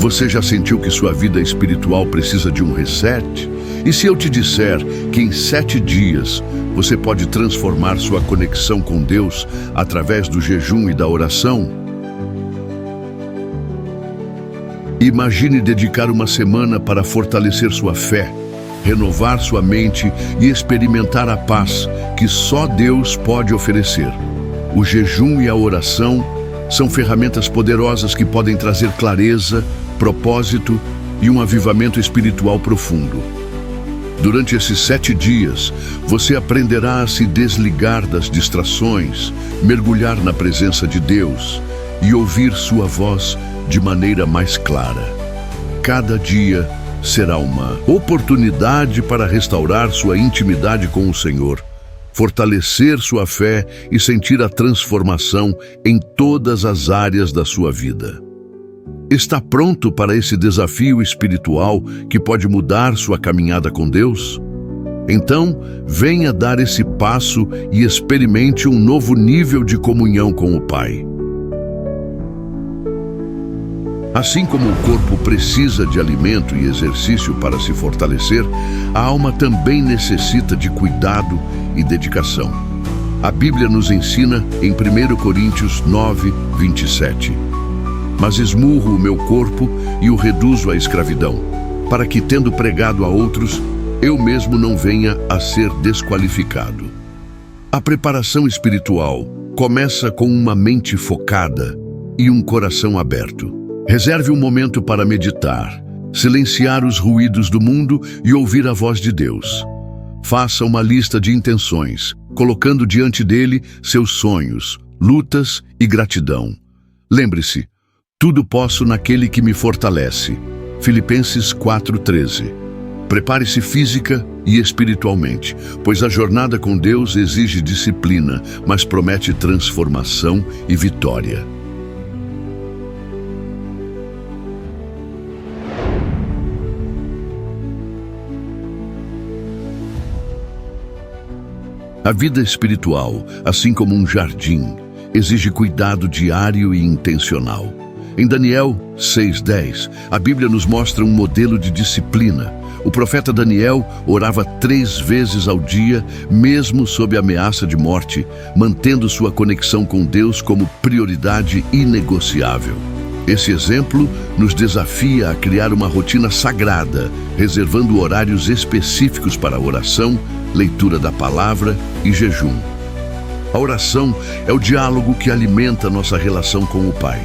Você já sentiu que sua vida espiritual precisa de um reset? E se eu te disser que em 7 dias você pode transformar sua conexão com Deus através do jejum e da oração? Imagine dedicar uma semana para fortalecer sua fé, renovar sua mente e experimentar a paz que só Deus pode oferecer. O jejum e a oração são ferramentas poderosas que podem trazer clareza, propósito e um avivamento espiritual profundo. Durante esses 7 dias, você aprenderá a se desligar das distrações, mergulhar na presença de Deus e ouvir sua voz de maneira mais clara. Cada dia será uma oportunidade para restaurar sua intimidade com o Senhor, fortalecer sua fé e sentir a transformação em todas as áreas da sua vida. Está pronto para esse desafio espiritual que pode mudar sua caminhada com Deus? Então, venha dar esse passo e experimente um novo nível de comunhão com o Pai. Assim como o corpo precisa de alimento e exercício para se fortalecer, a alma também necessita de cuidado e dedicação. A Bíblia nos ensina em 1 Coríntios 9, 27. Mas esmurro o meu corpo e o reduzo à escravidão, para que, tendo pregado a outros, eu mesmo não venha a ser desqualificado. A preparação espiritual começa com uma mente focada e um coração aberto. Reserve um momento para meditar, silenciar os ruídos do mundo e ouvir a voz de Deus. Faça uma lista de intenções, colocando diante dele seus sonhos, lutas e gratidão. Lembre-se, tudo posso naquele que me fortalece. Filipenses 4:13. Prepare-se física e espiritualmente, pois a jornada com Deus exige disciplina, mas promete transformação e vitória. A vida espiritual, assim como um jardim, exige cuidado diário e intencional. Em Daniel 6:10, a Bíblia nos mostra um modelo de disciplina. O profeta Daniel orava 3 vezes ao dia, mesmo sob ameaça de morte, mantendo sua conexão com Deus como prioridade inegociável. Esse exemplo nos desafia a criar uma rotina sagrada, reservando horários específicos para a oração, leitura da palavra e jejum. A oração é o diálogo que alimenta nossa relação com o Pai.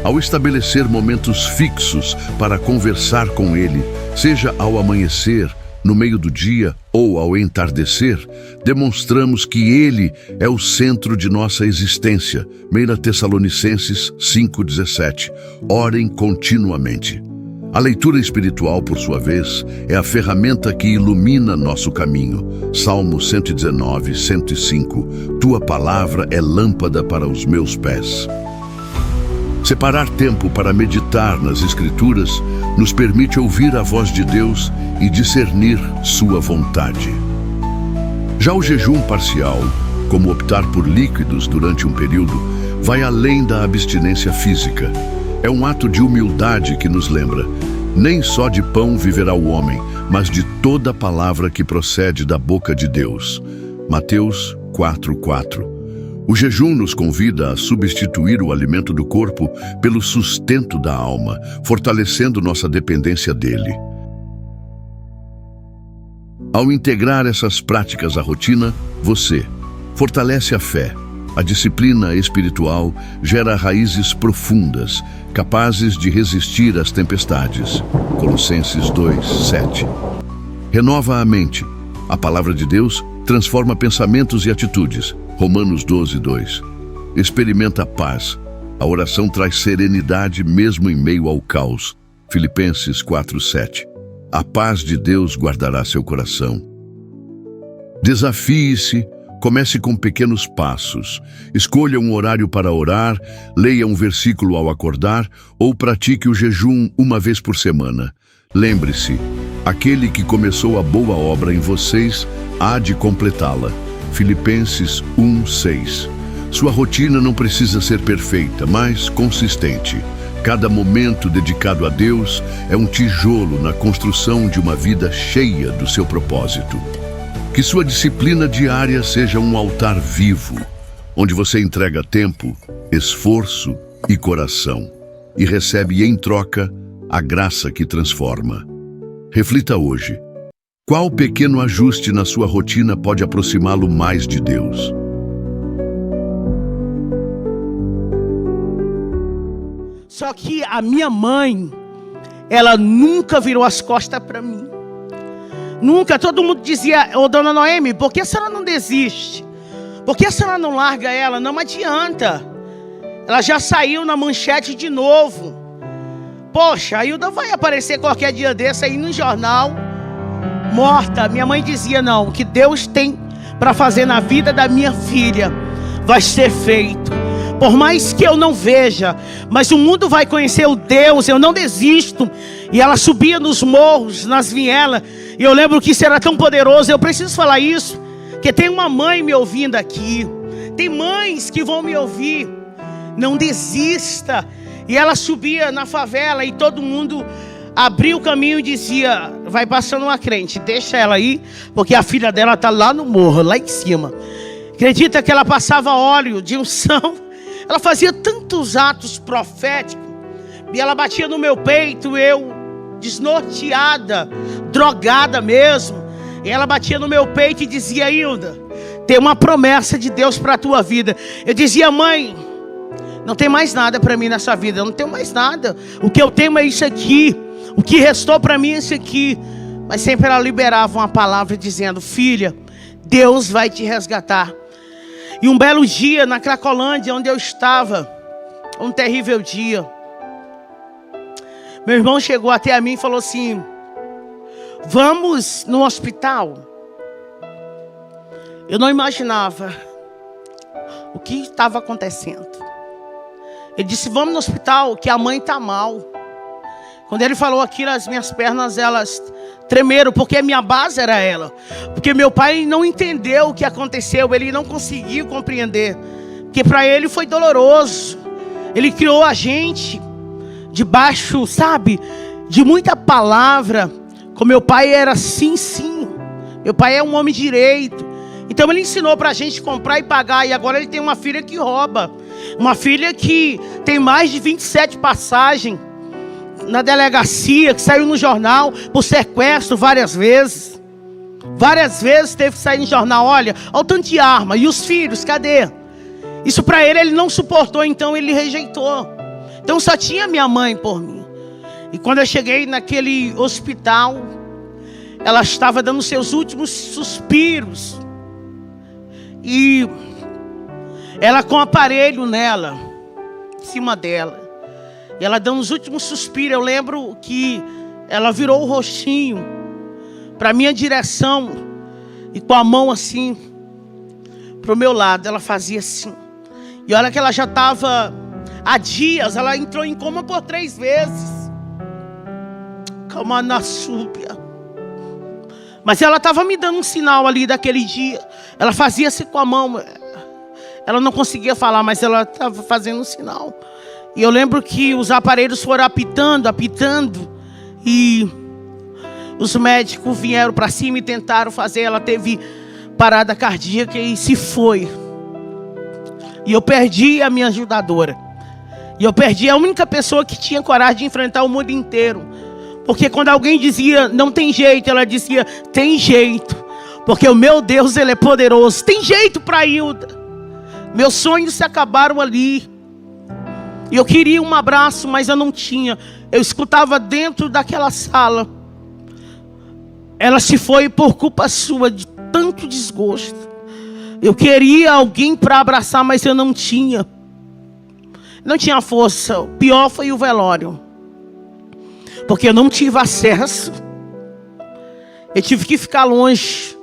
Ao estabelecer momentos fixos para conversar com Ele, seja ao amanhecer, no meio do dia ou ao entardecer, demonstramos que Ele é o centro de nossa existência. 1 Tessalonicenses 5:17. Orem continuamente. A leitura espiritual, por sua vez, é a ferramenta que ilumina nosso caminho. Salmo 119, 105. Tua palavra é lâmpada para os meus pés. Separar tempo para meditar nas Escrituras nos permite ouvir a voz de Deus e discernir sua vontade. Já o jejum parcial, como optar por líquidos durante um período, vai além da abstinência física. É um ato de humildade que nos lembra: nem só de pão viverá o homem, mas de toda palavra que procede da boca de Deus. Mateus 4:4. O jejum nos convida a substituir o alimento do corpo pelo sustento da alma, fortalecendo nossa dependência dele. Ao integrar essas práticas à rotina, você fortalece a fé. A disciplina espiritual gera raízes profundas, capazes de resistir às tempestades. Colossenses 2:7. Renova a mente. A palavra de Deus transforma pensamentos e atitudes. Romanos 12:2. Experimenta a paz. A oração traz serenidade mesmo em meio ao caos. Filipenses 4:7. A paz de Deus guardará seu coração. Desafie-se, comece com pequenos passos. Escolha um horário para orar, leia um versículo ao acordar ou pratique o jejum uma vez por semana. Lembre-se, aquele que começou a boa obra em vocês há de completá-la. Filipenses 1:6. Sua rotina não precisa ser perfeita, mas consistente. Cada momento dedicado a Deus é um tijolo na construção de uma vida cheia do seu propósito. Que sua disciplina diária seja um altar vivo, onde você entrega tempo, esforço e coração, e recebe em troca a graça que transforma. Reflita hoje. Qual pequeno ajuste na sua rotina pode aproximá-lo mais de Deus? Só que a minha mãe, ela nunca virou as costas para mim. Nunca. Todo mundo dizia: ô dona Noemi, por que a senhora não desiste? Por que a senhora não larga ela? Não adianta. Ela já saiu na manchete de novo. Poxa, a Hilda vai aparecer qualquer dia desse aí no jornal, morta. Minha mãe dizia: não, o que Deus tem para fazer na vida da minha filha vai ser feito. Por mais que eu não veja, mas o mundo vai conhecer o Deus, eu não desisto. E ela subia nos morros, nas vielas, e eu lembro que isso era tão poderoso. Eu preciso falar isso, porque tem uma mãe me ouvindo aqui, tem mães que vão me ouvir. Não desista. E ela subia na favela e todo mundo abria o caminho e dizia: vai passando uma crente, deixa ela aí, porque a filha dela está lá no morro, lá em cima. Acredita que ela passava óleo de unção? Ela fazia tantos atos proféticos, e ela batia no meu peito, eu desnorteada, drogada mesmo, e ela batia no meu peito e dizia: Hilda, tem uma promessa de Deus para a tua vida. Eu dizia: mãe, não tem mais nada para mim nessa vida, eu não tenho mais nada, o que eu tenho é isso aqui, o que restou para mim é isso aqui. Mas sempre ela liberava uma palavra dizendo: filha, Deus vai te resgatar. E um belo dia na Cracolândia, onde eu estava, um terrível dia, meu irmão chegou até a mim e falou assim: vamos no hospital. Eu não imaginava o que estava acontecendo. Ele disse: vamos no hospital, que a mãe está mal. Quando ele falou aquilo, as minhas pernas, elas tremeram, porque a minha base era ela. Porque meu pai não entendeu o que aconteceu, ele não conseguiu compreender. Porque para ele foi doloroso. Ele criou a gente debaixo, sabe, de muita palavra. Com meu pai era sim, sim. Meu pai é um homem direito. Então ele ensinou para a gente comprar e pagar. E agora ele tem uma filha que rouba. Uma filha que tem mais de 27 passagens na delegacia, que saiu no jornal por sequestro várias vezes. Várias vezes teve que sair no jornal: olha o tanto de arma. E os filhos, cadê? Isso para ele não suportou, então ele rejeitou. Então só tinha minha mãe por mim. E quando eu cheguei naquele hospital, ela estava dando seus últimos suspiros. E ela com o aparelho nela, em cima dela. E ela dando os últimos suspiros. Eu lembro que ela virou o rostinho para a minha direção. E com a mão assim, para o meu lado, ela fazia assim. E olha que ela já estava há dias. Ela entrou em coma por 3 vezes. Calma na súbia. Mas ela estava me dando um sinal ali daquele dia. Ela fazia assim com a mão. Ela não conseguia falar, mas ela estava fazendo um sinal. E eu lembro que os aparelhos foram apitando. E os médicos vieram para cima e tentaram fazer. Ela teve parada cardíaca e se foi. E eu perdi a minha ajudadora. E eu perdi a única pessoa que tinha coragem de enfrentar o mundo inteiro. Porque quando alguém dizia não tem jeito, ela dizia tem jeito. Porque o meu Deus, Ele é poderoso. Tem jeito para Hilda. Meus sonhos se acabaram ali. E eu queria um abraço, mas eu não tinha. Eu escutava dentro daquela sala: ela se foi por culpa sua, de tanto desgosto. Eu queria alguém para abraçar, mas eu não tinha. Não tinha força. O pior foi o velório. Porque eu não tive acesso. Eu tive que ficar longe.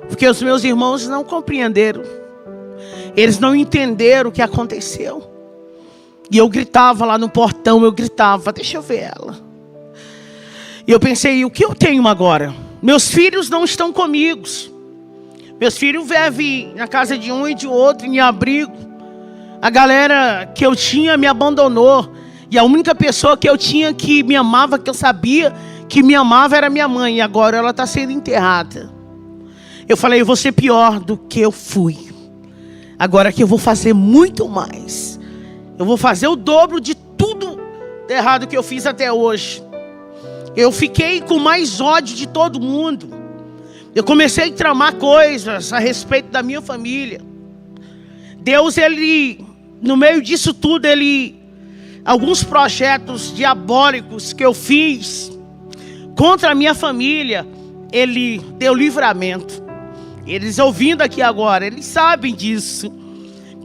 Porque os meus irmãos não compreenderam. Eles não entenderam o que aconteceu. E eu gritava lá no portão, eu gritava: deixa eu ver ela. E eu pensei: o que eu tenho agora? Meus filhos não estão comigo. Meus filhos vivem na casa de um e de outro, em abrigo. A galera que eu tinha me abandonou. E a única pessoa que eu tinha que me amava, que eu sabia que me amava, era minha mãe. E agora ela está sendo enterrada. Eu falei, eu vou ser pior do que eu fui. Agora que eu vou fazer muito mais. Eu vou fazer o dobro de tudo errado que eu fiz até hoje. Eu fiquei com mais ódio de todo mundo. Eu comecei a tramar coisas a respeito da minha família. Deus, Ele, no meio disso tudo, alguns projetos diabólicos que eu fiz contra a minha família, Ele deu livramento. Eles ouvindo aqui agora, eles sabem disso.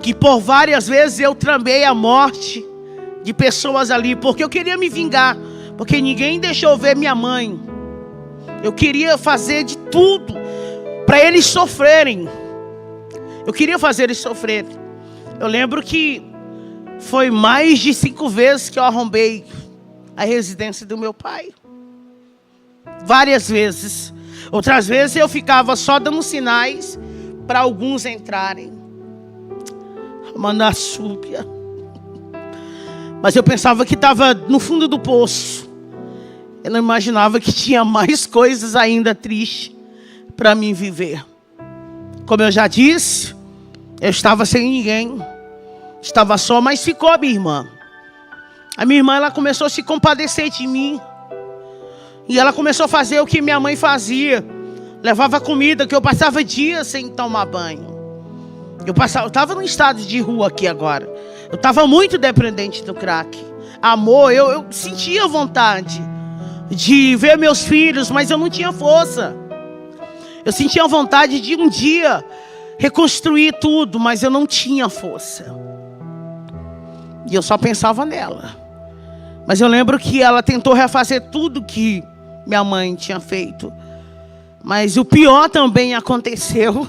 Que por várias vezes eu tramei a morte de pessoas ali, porque eu queria me vingar. Porque ninguém deixou ver minha mãe. Eu queria fazer de tudo para eles sofrerem. Eu queria fazer eles sofrerem. Eu lembro que foi mais de 5 vezes que eu arrombei a residência do meu pai. Várias vezes. Outras vezes eu ficava só dando sinais para alguns entrarem. Manassúbia. Mas eu pensava que estava no fundo do poço. Eu não imaginava que tinha mais coisas ainda tristes para mim viver. Como eu já disse, eu estava sem ninguém. Estava só, mas ficou a minha irmã. A minha irmã, ela começou a se compadecer de mim. E ela começou a fazer o que minha mãe fazia. Levava comida, que eu passava dias sem tomar banho. Eu estava num estado de rua aqui agora. Eu estava muito dependente do crack. Amor, eu sentia vontade de ver meus filhos, mas eu não tinha força. Eu sentia vontade de um dia reconstruir tudo, mas eu não tinha força. E eu só pensava nela. Mas eu lembro que ela tentou refazer tudo que minha mãe tinha feito. Mas o pior também aconteceu.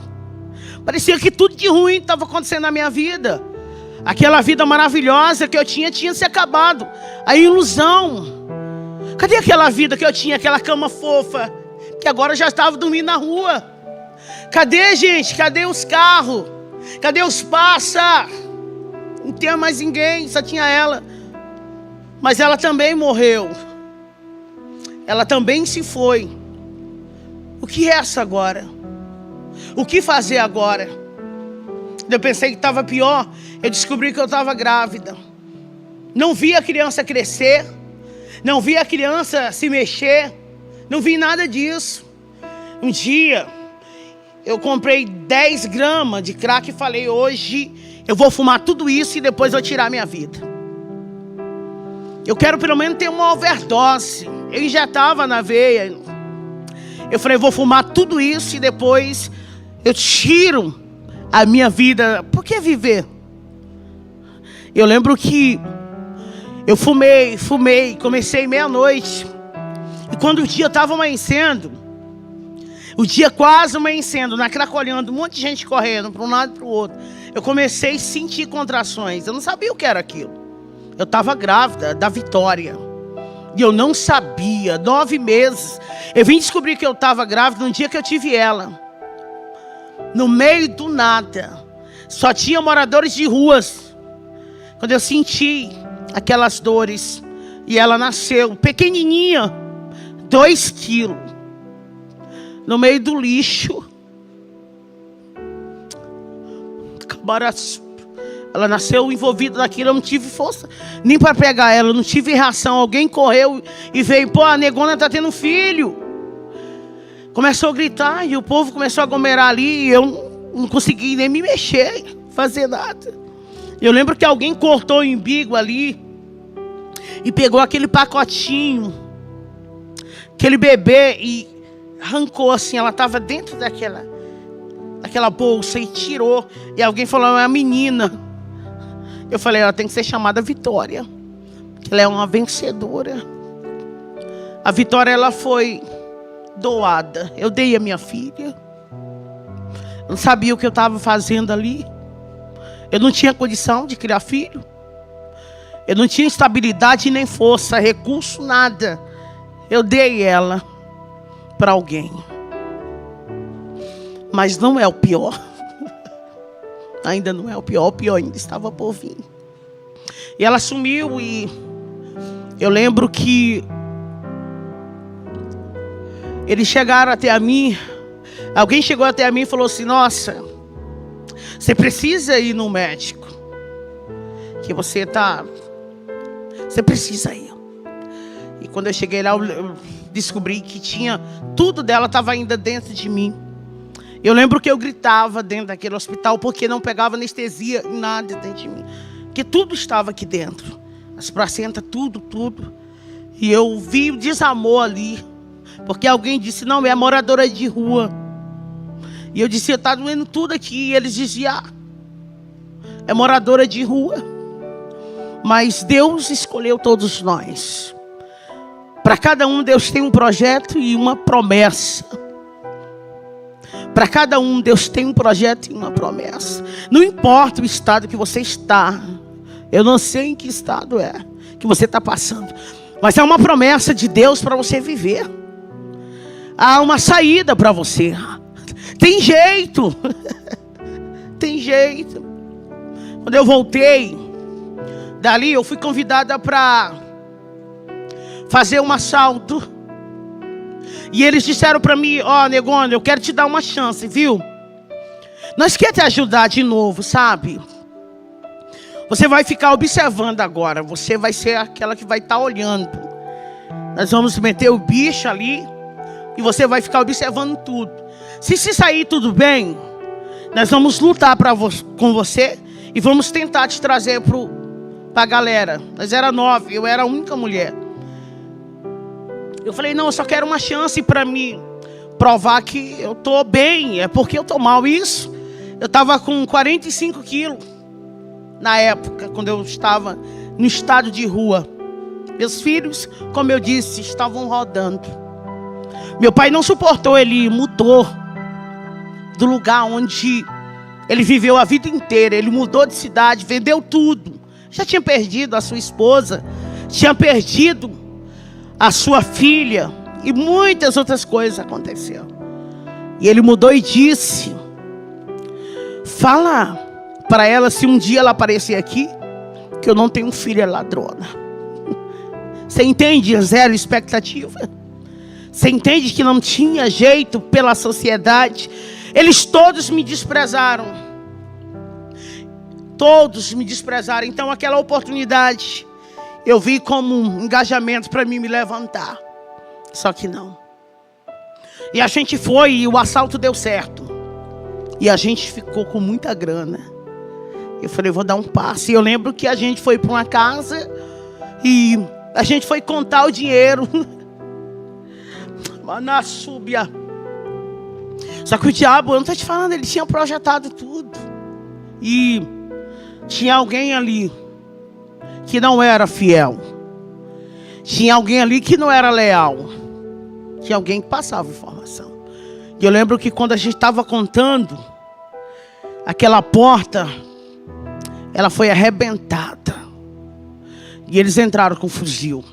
Parecia que tudo de ruim estava acontecendo na minha vida. Aquela vida maravilhosa que eu tinha se acabado. A ilusão. Cadê aquela vida que eu tinha, aquela cama fofa, que agora eu já estava dormindo na rua? Cadê, gente? Cadê os carros? Cadê os passa? Não tinha mais ninguém, só tinha ela. Mas ela também morreu. Ela também se foi. O que resta agora? O que fazer agora? Eu pensei que estava pior. Eu descobri que eu estava grávida. Não vi a criança crescer. Não vi a criança se mexer. Não vi nada disso. Um dia, eu comprei 10 gramas de crack e falei, hoje eu vou fumar tudo isso e depois vou tirar minha vida. Eu quero pelo menos ter uma overdose. Eu injetava na veia. Eu falei, vou fumar tudo isso e depois eu tiro a minha vida. Por que viver? Eu lembro que eu fumei, comecei meia-noite. E quando o dia estava amanhecendo, o dia quase amanhecendo, na Cracolhando, um monte de gente correndo para um lado e para o outro, eu comecei a sentir contrações. Eu não sabia o que era aquilo. Eu estava grávida da Vitória. E eu não sabia, 9 meses. Eu vim descobrir que eu estava grávida no dia que eu tive ela. No meio do nada. Só tinha moradores de ruas. Quando eu senti aquelas dores. E ela nasceu pequenininha. 2 quilos. No meio do lixo. Cabaraçu. Ela nasceu envolvida naquilo, eu não tive força nem para pegar ela, eu não tive reação. Alguém correu e veio, pô, a negona está tendo filho. Começou a gritar e o povo começou a aglomerar ali e eu não consegui nem me mexer, fazer nada. Eu lembro que alguém cortou o umbigo ali e pegou aquele pacotinho, aquele bebê e arrancou assim, ela estava dentro daquela bolsa e tirou. E alguém falou, é uma menina. Eu falei, ela tem que ser chamada Vitória. Ela é uma vencedora. A Vitória, ela foi doada. Eu dei a minha filha. Não sabia o que eu estava fazendo ali. Eu não tinha condição de criar filho. Eu não tinha estabilidade nem força, recurso, nada. Eu dei ela para alguém. Mas não é o pior. Ainda não é o pior ainda estava por vir. E ela sumiu e Eu lembro que eles chegaram até mim. Alguém chegou até mim e falou assim: nossa, você precisa ir no médico, que você precisa ir. E quando eu cheguei lá, eu descobri que tudo dela estava ainda dentro de mim. Eu lembro que eu gritava dentro daquele hospital, porque não pegava anestesia em nada dentro de mim, porque tudo estava aqui dentro, as placentas, tudo. E eu vi o desamor ali, porque alguém disse: não, é moradora de rua. E eu disse: está doendo tudo aqui. E eles diziam: é moradora de rua. Mas Deus escolheu todos nós. Para cada um, Deus tem um projeto e uma promessa. Para cada um, Deus tem um projeto e uma promessa. Não importa o estado que você está. Eu não sei em que estado que você está passando. Mas é uma promessa de Deus para você viver. Há uma saída para você. Tem jeito. Tem jeito. Quando eu voltei dali, eu fui convidada para fazer um assalto. E eles disseram para mim: ó, negona, eu quero te dar uma chance, viu? Nós queremos te ajudar de novo, sabe? Você vai ficar observando agora. Você vai ser aquela que vai estar olhando. Nós vamos meter o bicho ali e você vai ficar observando tudo. Se sair tudo bem, nós vamos lutar com você e vamos tentar te trazer para a galera. Nós era 9, eu era a única mulher. Eu falei: não, eu só quero uma chance para me provar que eu estou bem. É porque eu estou mal. Isso, eu estava com 45 quilos na época, quando eu estava no estado de rua. Meus filhos, como eu disse, estavam rodando. Meu pai não suportou, ele mudou do lugar onde ele viveu a vida inteira. Ele mudou de cidade, vendeu tudo. Já tinha perdido a sua esposa, tinha perdido a sua filha e muitas outras coisas aconteceram. E ele mudou e disse: fala para ela, se um dia ela aparecer aqui, que eu não tenho filha ladrona. Você entende? Zero expectativa. Você entende que não tinha jeito pela sociedade. Eles todos me desprezaram. Todos me desprezaram. Então aquela oportunidade eu vi como um engajamento para mim me levantar. Só que não. E a gente foi e o assalto deu certo. E a gente ficou com muita grana. Eu falei: vou dar um passo. E eu lembro que a gente foi para uma casa e a gente foi contar o dinheiro. Na súbia. Só que o diabo, eu não estou te falando, ele tinha projetado tudo. E tinha alguém ali que não era fiel. Tinha alguém ali que não era leal. Tinha alguém que passava informação. E eu lembro que quando a gente estava contando, aquela porta, ela foi arrebentada. E eles entraram com fuzil.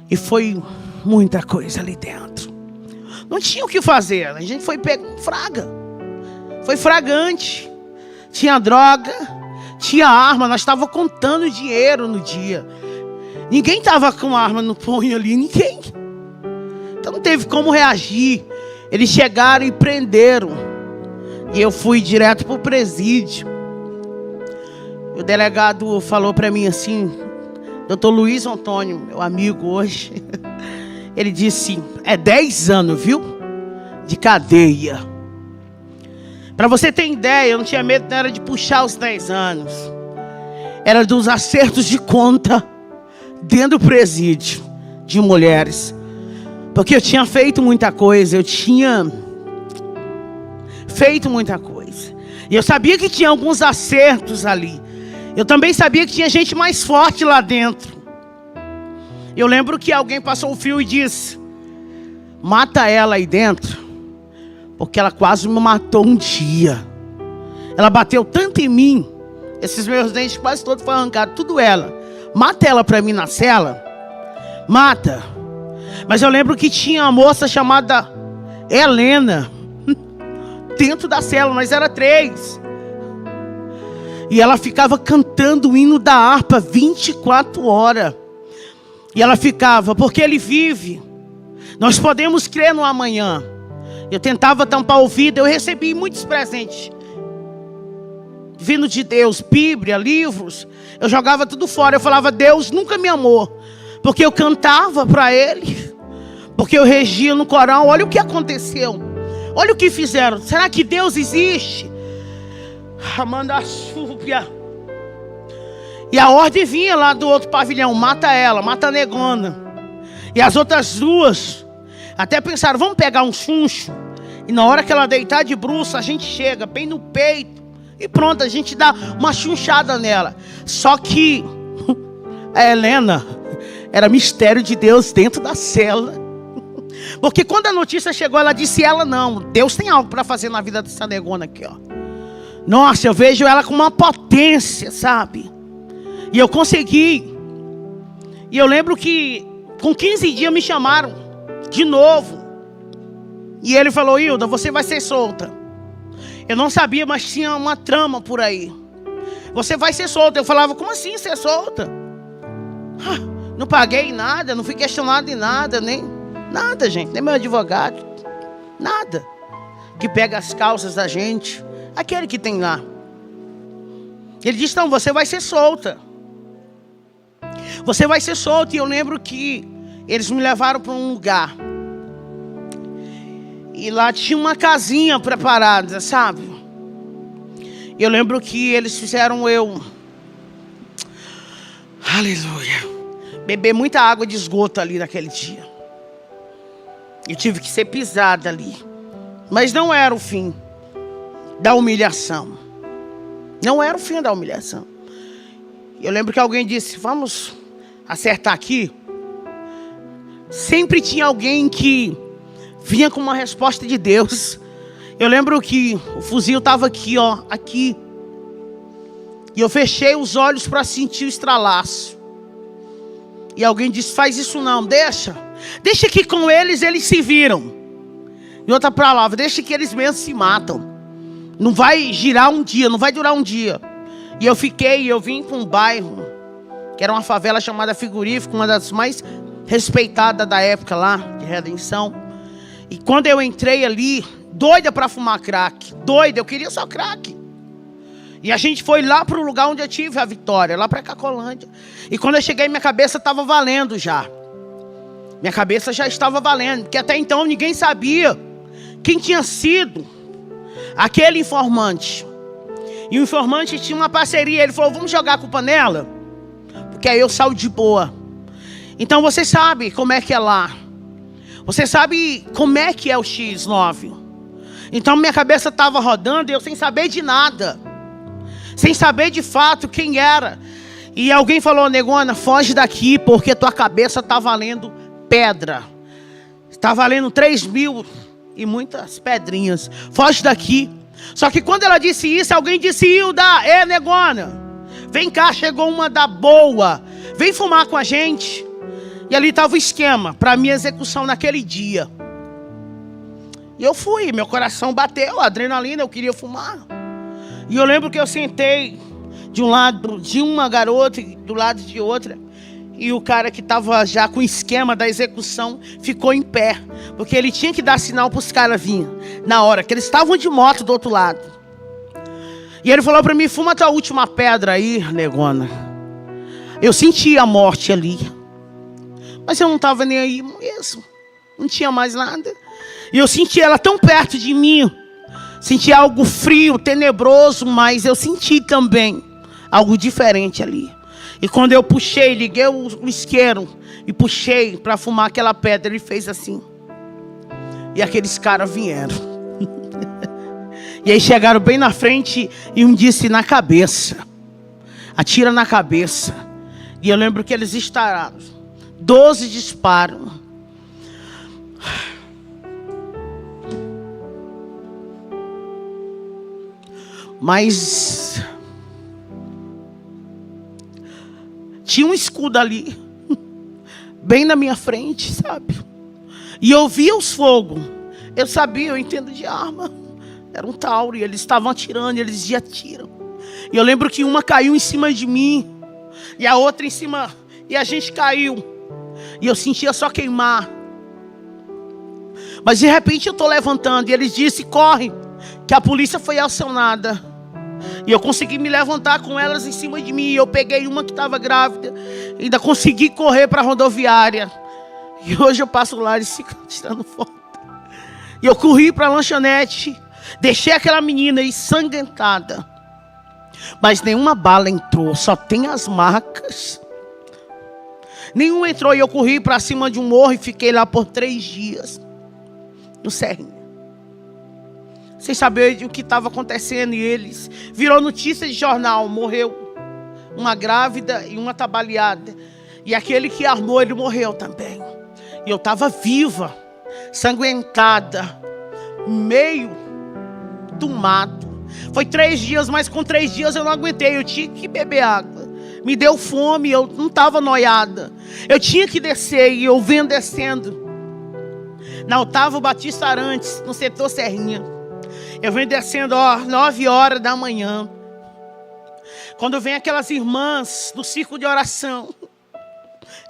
E foi muita coisa ali dentro. Não tinha o que fazer. A gente foi pego fraga. Foi fragante. Tinha droga, tinha arma. Nós estávamos contando dinheiro no dia. Ninguém estava com arma no punho ali. Ninguém. Então não teve como reagir. Eles chegaram e prenderam. E eu fui direto para o presídio. O delegado falou para mim assim: Dr. Luiz Antônio, meu amigo hoje, ele disse: é 10 anos, viu? De cadeia. Para você ter ideia, eu não tinha medo, não era de puxar os 10 anos. Era dos acertos de conta dentro do presídio de mulheres. Porque eu tinha feito muita coisa, eu tinha feito muita coisa. E eu sabia que tinha alguns acertos ali. Eu também sabia que tinha gente mais forte lá dentro. Eu lembro que alguém passou o fio e disse: mata ela aí dentro, porque ela quase me matou um dia. Ela bateu tanto em mim, esses meus dentes quase todos foram arrancados, tudo ela. Mata ela para mim na cela. Mata. Mas eu lembro que tinha uma moça chamada Helena dentro da cela, nós era 3. E ela ficava cantando o hino da harpa 24 horas. E ela ficava, porque Ele vive. Nós podemos crer no amanhã. Eu tentava tampar o ouvido, eu recebi muitos presentes vindo de Deus, Bíblia, livros. Eu jogava tudo fora. Eu falava, Deus nunca me amou. Porque eu cantava para Ele. Porque eu regia no coral. Olha o que aconteceu. Olha o que fizeram. Será que Deus existe? Amanda Súbia. E a ordem vinha lá do outro pavilhão. Mata ela, mata a negona. E as outras duas até pensaram, vamos pegar um chuncho. E na hora que ela deitar de bruços, a gente chega bem no peito. E pronto, a gente dá uma chunchada nela. Só que a Helena era mistério de Deus dentro da cela. Porque quando a notícia chegou, ela disse, ela não. Deus tem algo para fazer na vida dessa negona aqui, ó. Nossa, eu vejo ela com uma potência, sabe? E eu consegui. E eu lembro que com 15 dias me chamaram de novo. E ele falou, Hilda, você vai ser solta. Eu não sabia, mas tinha uma trama por aí. Você vai ser solta. Eu falava, como assim ser solta? Não paguei nada, não fui questionado em nada, nem nada, gente. Nem meu advogado. Nada. Que pega as calças da gente. Aquele que tem lá. Ele disse, não, você vai ser solta. Você vai ser solta. E eu lembro que eles me levaram para um lugar. E lá tinha uma casinha preparada, sabe? Eu lembro que eles fizeram aleluia, beber muita água de esgoto ali naquele dia. Eu tive que ser pisada ali. Mas não era o fim da humilhação. Não era o fim da humilhação. Eu lembro que alguém disse, vamos acertar aqui. Sempre tinha alguém que vinha com uma resposta de Deus. Eu lembro que o fuzil estava aqui, ó, aqui. E eu fechei os olhos para sentir o estralaço. E alguém disse, faz isso não, deixa. Deixa que com eles se viram. Em outra palavra, deixa que eles mesmos se matam. Não vai girar um dia, não vai durar um dia. E eu vim para um bairro, que era uma favela chamada Frigorífico, uma das mais respeitadas da época lá, de Redenção. E quando eu entrei ali, doida para fumar crack. Doida, eu queria só crack. E a gente foi lá para o lugar onde eu tive a vitória, lá para Cacolândia. E quando eu cheguei, minha cabeça estava valendo já. Minha cabeça já estava valendo, porque até então ninguém sabia quem tinha sido aquele informante. E o informante tinha uma parceria, ele falou, vamos jogar a culpa nela? Porque aí eu saio de boa. Então você sabe como é que é lá. Você sabe como é que é o X9. Então minha cabeça estava rodando e eu sem saber de nada. Sem saber de fato quem era. E alguém falou, negona, foge daqui porque tua cabeça está valendo pedra. Está valendo 3.000 e muitas pedrinhas. Foge daqui. Só que quando ela disse isso, alguém disse, Hilda, negona, vem cá, chegou uma da boa. Vem fumar com a gente. E ali estava o esquema para a minha execução naquele dia. E eu fui, meu coração bateu, adrenalina, eu queria fumar. E eu lembro que eu sentei de um lado de uma garota e do lado de outra. E o cara que estava já com o esquema da execução ficou em pé. Porque ele tinha que dar sinal para os caras virem na hora, que eles estavam de moto do outro lado. E ele falou para mim, fuma tua última pedra aí, negona. Eu senti a morte ali. Mas eu não estava nem aí mesmo. Não tinha mais nada. E eu senti ela tão perto de mim. Senti algo frio, tenebroso, mas eu senti também algo diferente ali. E quando eu puxei, liguei o isqueiro e puxei para fumar aquela pedra, ele fez assim. E aqueles caras vieram. E aí chegaram bem na frente e um disse na cabeça. Atira na cabeça. E eu lembro que eles estouraram 12 disparos. Mas tinha um escudo ali, bem na minha frente, sabe? E eu via os fogos. Eu sabia, eu entendo de arma. Era um Tauro e eles estavam atirando, e eles já atiram. E eu lembro que uma caiu em cima de mim, e a outra em cima, e a gente caiu. E eu sentia só queimar. Mas de repente eu estou levantando, e eles disseram: corre, que a polícia foi acionada. E eu consegui me levantar com elas em cima de mim. Eu peguei uma que estava grávida, ainda consegui correr para a rodoviária. E hoje eu passo lá e fico tirando foto. E eu corri para a lanchonete, deixei aquela menina ensanguentada. Mas nenhuma bala entrou, só tem as marcas. Nenhuma entrou, e eu corri para cima de um morro e fiquei lá por 3 dias. No Serrinha. Sem saber o que estava acontecendo. E eles virou notícia de jornal: morreu uma grávida e uma trabalhada. E aquele que armou, ele morreu também. E eu estava viva, sanguentada, meio do mato. Foi 3 dias, mas com 3 dias eu não aguentei. Eu tinha que beber água. Me deu fome, eu não estava noiada. Eu tinha que descer, e eu venho descendo na Otávio Batista Arantes, no setor Serrinha. Eu venho descendo, 9 horas da manhã. Quando vem aquelas irmãs do círculo de oração,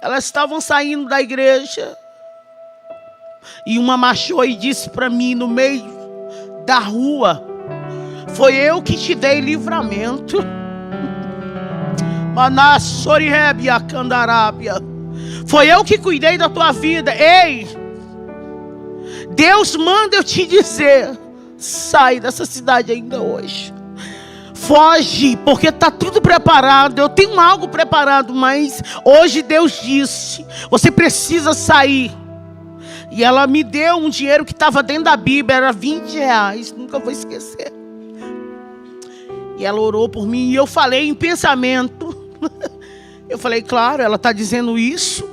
elas estavam saindo da igreja. E uma marchou e disse para mim no meio da rua: foi eu que te dei livramento. Manassorirebia Candarábia. Foi eu que cuidei da tua vida. Ei, Deus manda eu te dizer: sai dessa cidade ainda hoje. Foge, porque está tudo preparado. Eu tenho algo preparado, mas hoje Deus disse: você precisa sair. E ela me deu um dinheiro que estava dentro da Bíblia, era R$20, nunca vou esquecer. E ela orou por mim, e eu falei em pensamento. Eu falei: claro, ela está dizendo isso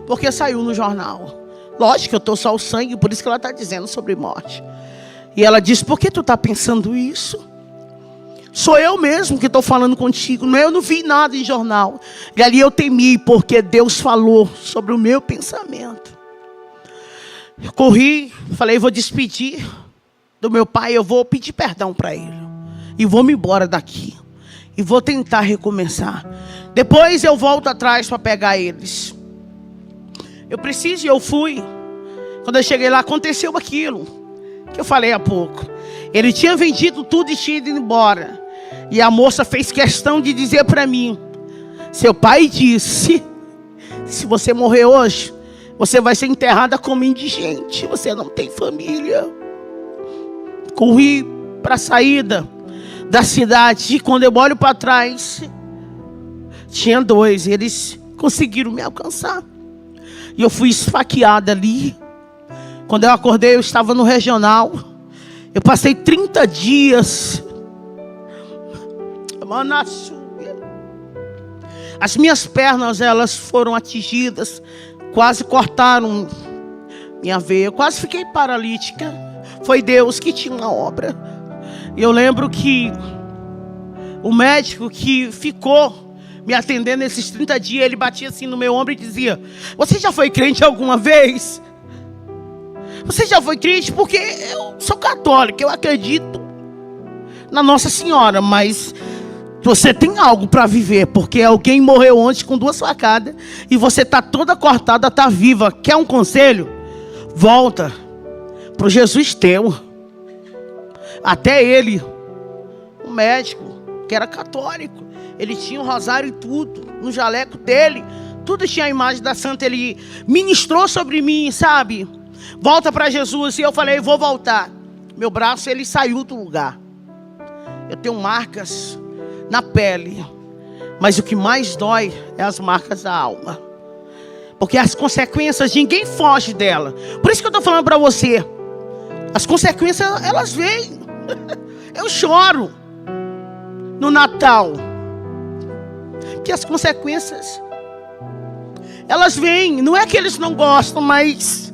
porque saiu no jornal. Lógico que eu estou só o sangue, por isso que ela está dizendo sobre morte. E ela disse: por que tu está pensando isso? Sou eu mesmo que estou falando contigo. Eu não vi nada em jornal. E ali eu temi, porque Deus falou sobre o meu pensamento. Eu corri, falei: vou despedir do meu pai, eu vou pedir perdão para ele. E vou me embora daqui. E vou tentar recomeçar. Depois eu volto atrás para pegar eles. Eu preciso, e eu fui. Quando eu cheguei lá, aconteceu aquilo que eu falei há pouco. Ele tinha vendido tudo e tinha ido embora. E a moça fez questão de dizer para mim: seu pai disse, se você morrer hoje, você vai ser enterrada como indigente. Você não tem família. Corri para a saída da cidade. E quando eu olho para trás, tinha 2. Eles conseguiram me alcançar. E eu fui esfaqueada ali. Quando eu acordei, eu estava no regional. Eu passei 30 dias. As minhas pernas, elas foram atingidas. Quase cortaram minha veia. Eu quase fiquei paralítica. Foi Deus que tinha uma obra. E eu lembro que o médico que ficou me atendendo nesses 30 dias, ele batia assim no meu ombro e dizia: você já foi crente alguma vez? Você já foi crente? Porque eu sou católico, eu acredito na Nossa Senhora, mas você tem algo para viver, porque alguém morreu ontem com 2 facadas e você está toda cortada, está viva. Quer um conselho? Volta para o Jesus teu. Até ele, um médico que era católico, ele tinha um rosário e tudo, no jaleco dele, tudo tinha a imagem da santa. Ele ministrou sobre mim, sabe? Volta para Jesus. E eu falei: vou voltar. Meu braço, ele saiu do lugar. Eu tenho marcas na pele, mas o que mais dói é as marcas da alma, porque as consequências, ninguém foge dela. Por isso que eu estou falando para você, as consequências, elas vêm. Eu choro no Natal, que as consequências, elas vêm. Não é que eles não gostam, mas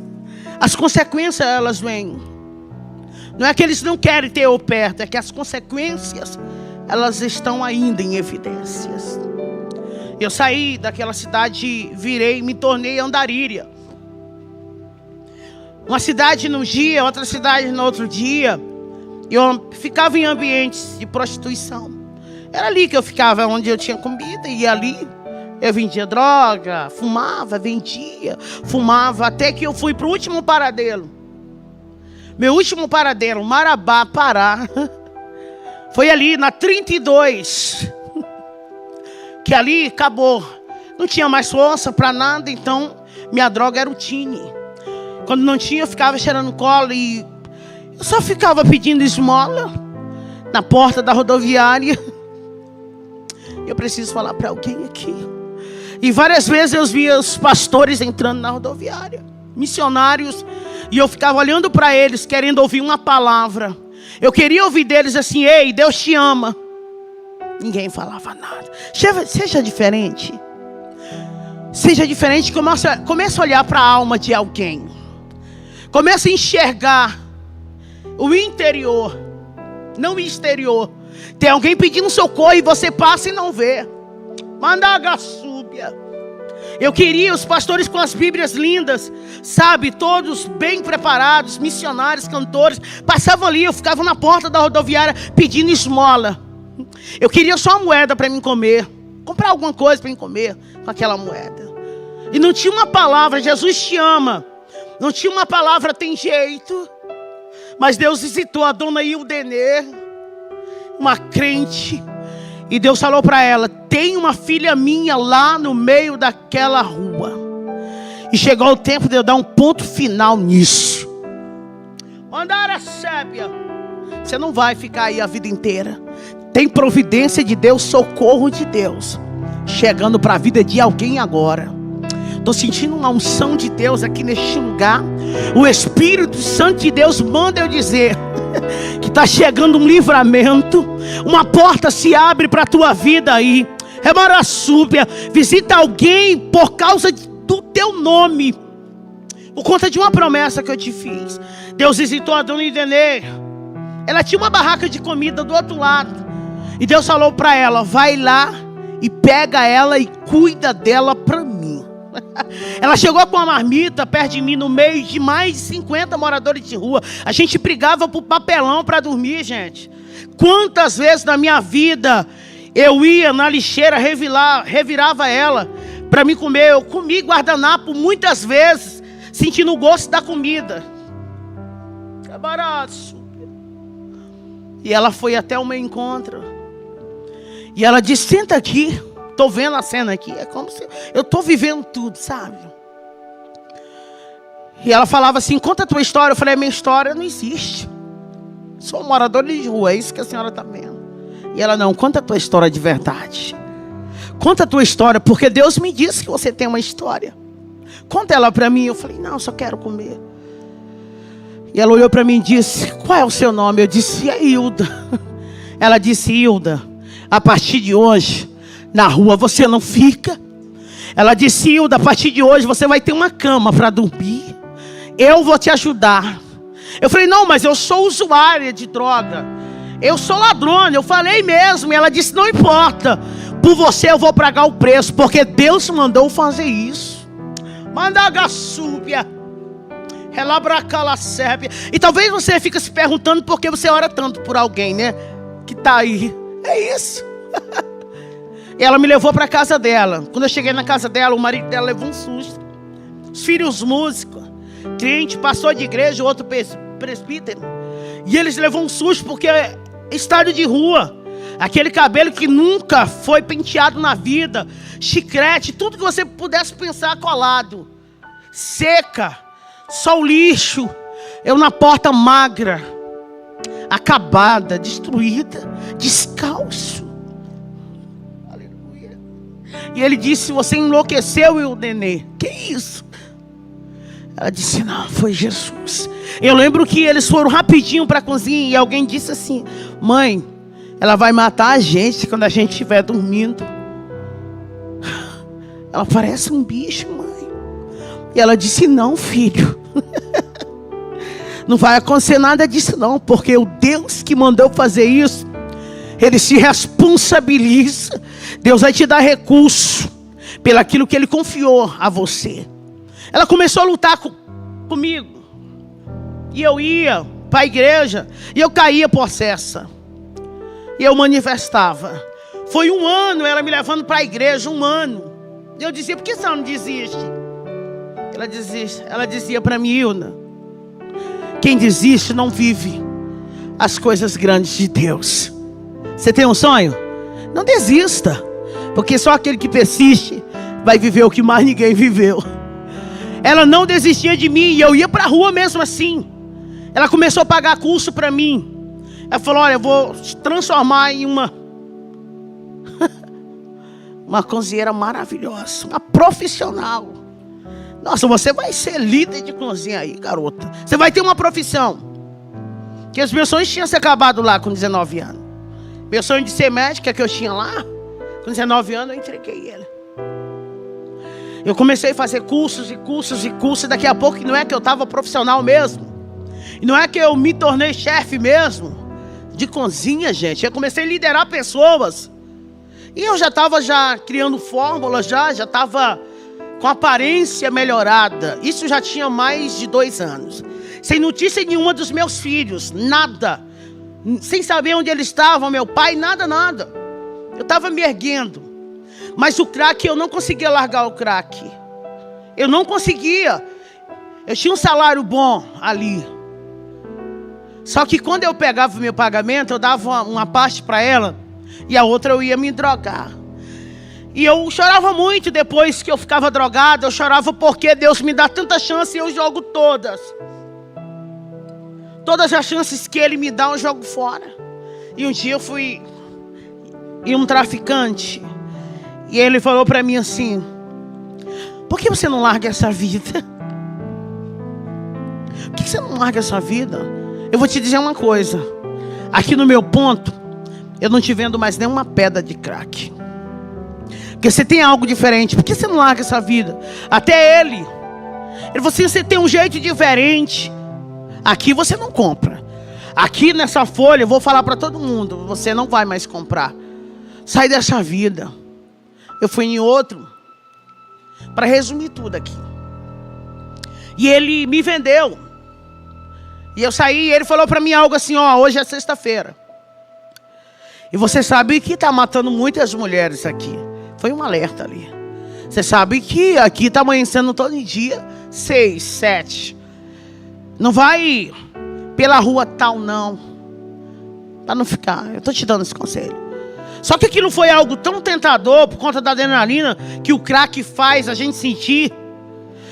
as consequências, elas vêm. Não é que eles não querem ter eu perto, é que as consequências, elas estão ainda em evidências. Eu saí daquela cidade, virei, me tornei Andaríria. Uma cidade num dia, outra cidade no outro dia. Eu ficava em ambientes de prostituição. Era ali que eu ficava, onde eu tinha comida, e ali eu vendia droga, fumava, vendia, fumava, até que eu fui para o último paradeiro. Meu último paradeiro, Marabá, Pará, foi ali na 32, que ali acabou. Não tinha mais força para nada, então minha droga era o tine. Quando não tinha, eu ficava cheirando colo e eu só ficava pedindo esmola na porta da rodoviária. Eu preciso falar para alguém aqui. E várias vezes eu via os pastores entrando na rodoviária, missionários, e eu ficava olhando para eles, querendo ouvir uma palavra. Eu queria ouvir deles assim: ei, Deus te ama. Ninguém falava nada. Seja diferente. Seja diferente, comece a olhar para a alma de alguém. Comece a enxergar o interior, não o exterior. Tem alguém pedindo socorro e você passa e não vê. Manda súbia. Eu queria os pastores com as Bíblias lindas, sabe, todos bem preparados, missionários, cantores, passavam ali, eu ficava na porta da rodoviária pedindo esmola. Eu queria só uma moeda para mim comer, comprar alguma coisa para mim comer com aquela moeda. E não tinha uma palavra: Jesus te ama. Não tinha uma palavra: tem jeito. Mas Deus visitou a dona Ildenê, uma crente, e Deus falou para ela: tem uma filha minha lá no meio daquela rua. E chegou o tempo de eu dar um ponto final nisso. Mandara sébia. Você não vai ficar aí a vida inteira. Tem providência de Deus, socorro de Deus chegando para a vida de alguém agora. Estou sentindo uma unção de Deus aqui neste lugar. O Espírito Santo de Deus manda eu dizer que está chegando um livramento. Uma porta se abre para a tua vida aí. Remarassúbia. Visita alguém por causa do teu nome, por conta de uma promessa que eu te fiz. Deus visitou a dona Idenê. Ela tinha uma barraca de comida do outro lado. E Deus falou para ela: vai lá e pega ela e cuida dela para mim. Ela chegou com uma marmita perto de mim, no meio de mais de 50 moradores de rua. A gente brigava por papelão para dormir, gente. Quantas vezes na minha vida eu ia na lixeira, revirava ela para me comer. Eu comi guardanapo muitas vezes, sentindo o gosto da comida. É barato. E ela foi até o meu encontro. E ela disse: senta aqui. Estou vendo a cena aqui. É como se eu estou vivendo tudo, sabe? E ela falava assim: conta a tua história. Eu falei: a minha história não existe. Sou um morador de rua, é isso que a senhora está vendo. E ela: não, conta a tua história de verdade. Conta a tua história, porque Deus me disse que você tem uma história. Conta ela para mim. Eu falei: não, eu só quero comer. E ela olhou para mim e disse: qual é o seu nome? Eu disse: é Hilda. Ela disse: Hilda, a partir de hoje, na rua você não fica. Ela disse: Hilda, a partir de hoje você vai ter uma cama para dormir. Eu vou te ajudar. Eu falei: não, mas eu sou usuária de droga. Eu sou ladrona. Eu falei mesmo. E ela disse: não importa. Por você eu vou pagar o preço, porque Deus mandou fazer isso. Manda súbia. E talvez você fique se perguntando por que você ora tanto por alguém, né? Que está aí. É isso. E ela me levou para a casa dela. Quando eu cheguei na casa dela, o marido dela levou um susto. Os filhos músicos, crente, pastor de igreja, outro presbítero. E eles levou um susto porque é estádio de rua. Aquele cabelo que nunca foi penteado na vida. Chiclete, tudo que você pudesse pensar colado. Seca, só o lixo. Eu na porta magra, acabada, destruída, descalço. E ele disse: você enlouqueceu, Ildenê. Que isso? Ela disse: não, foi Jesus. Eu lembro que eles foram rapidinho para a cozinha e alguém disse assim: mãe, ela vai matar a gente quando a gente estiver dormindo. Ela parece um bicho, mãe. E ela disse: não, filho. Não vai acontecer nada disso não, porque o Deus que mandou fazer isso, Ele se responsabiliza. Deus vai te dar recurso pelaquilo que Ele confiou a você. Ela começou a lutar comigo. E eu ia para a igreja e eu caía possessa. E eu manifestava: Foi 1 ano ela me levando para a igreja, 1 ano. Eu dizia, por que você não desiste? Ela dizia para mim, Ilna, quem desiste não vive as coisas grandes de Deus. Você tem um sonho? Não desista, porque só aquele que persiste vai viver o que mais ninguém viveu. Ela não desistia de mim e eu ia para a rua mesmo assim. Ela começou a pagar curso para mim. Ela falou, olha, eu vou te transformar em uma cozinheira maravilhosa, uma profissional. Nossa, você vai ser líder de cozinha aí, garota. Você vai ter uma profissão. Porque os meus sonhos tinham se acabado lá com 19 anos. Meu sonho de ser médica que eu tinha lá, com 19 anos eu entreguei ele. Eu comecei a fazer cursos e cursos e cursos. Daqui a pouco não é que eu estava profissional mesmo. E não é que eu me tornei chefe mesmo de cozinha, gente. Eu comecei a liderar pessoas. E eu já estava criando fórmulas, já estava com aparência melhorada. Isso já tinha mais de 2 anos. Sem notícia nenhuma dos meus filhos, nada. Sem saber onde eles estavam, meu pai, nada. Eu estava me erguendo. Mas o crack, eu não conseguia largar o crack. Eu não conseguia. Eu tinha um salário bom ali. Só que quando eu pegava o meu pagamento, eu dava uma parte para ela e a outra eu ia me drogar. E eu chorava muito depois que eu ficava drogada. Eu chorava porque Deus me dá tanta chance e eu jogo todas. Todas as chances que Ele me dá, eu jogo fora. E um dia eu fui em um traficante. E ele falou para mim assim, por que você não larga essa vida? Por que você não larga essa vida? Eu vou te dizer uma coisa. Aqui no meu ponto, eu não te vendo mais nenhuma pedra de crack. Porque você tem algo diferente. Por que você não larga essa vida? Até ele falou assim, você tem um jeito diferente. Aqui você não compra. Aqui nessa folha, eu vou falar para todo mundo, você não vai mais comprar. Sai dessa vida. Eu fui em outro, para resumir tudo aqui. E ele me vendeu. E eu saí e ele falou para mim algo assim, ó, hoje é sexta-feira. E você sabe que está matando muitas mulheres aqui. Foi um alerta ali. Você sabe que aqui está amanhecendo todo dia, 6, 7. Não vai pela rua tal não. Para não ficar, eu estou te dando esse conselho. Só que aquilo foi algo tão tentador, por conta da adrenalina que o crack faz a gente sentir,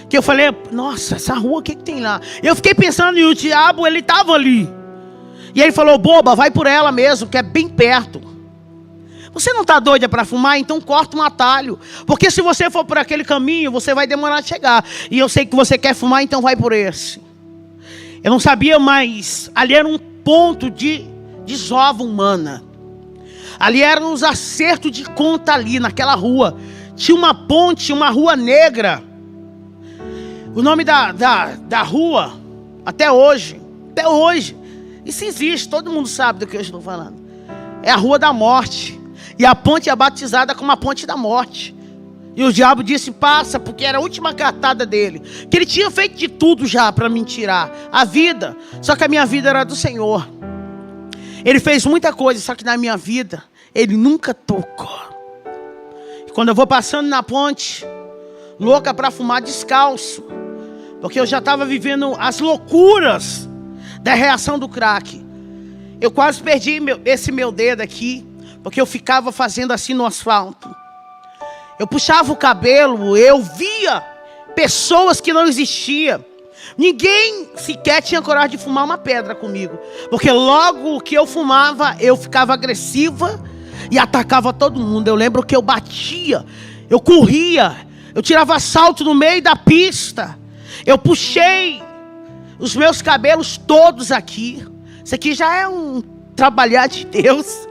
que eu falei, nossa, essa rua, o que tem lá? Eu fiquei pensando, e o diabo, ele estava ali. E ele falou, boba, vai por ela mesmo, que é bem perto. Você não está doida para fumar? Então corta um atalho. Porque se você for por aquele caminho, você vai demorar a chegar. E eu sei que você quer fumar, então vai por esse. Eu não sabia mais, ali era um ponto de desova humana. Ali eram os acertos de conta ali, naquela rua. Tinha uma ponte, uma rua negra. O nome da rua, até hoje, isso existe, todo mundo sabe do que eu estou falando. É a Rua da Morte. E a ponte é batizada como a Ponte da Morte. E o diabo disse, passa, porque era a última cartada dele. Que ele tinha feito de tudo já para me tirar a vida. Só que a minha vida era do Senhor. Ele fez muita coisa, só que na minha vida, Ele nunca tocou. E quando eu vou passando na ponte, louca para fumar descalço, porque eu já estava vivendo as loucuras da reação do crack. Eu quase perdi esse meu dedo aqui, porque eu ficava fazendo assim no asfalto. Eu puxava o cabelo, eu via pessoas que não existiam. Ninguém sequer tinha coragem de fumar uma pedra comigo. Porque logo que eu fumava, eu ficava agressiva e atacava todo mundo. Eu lembro que eu batia, eu corria, eu tirava salto no meio da pista. Eu puxei os meus cabelos todos aqui. Isso aqui já é um trabalhar de Deus.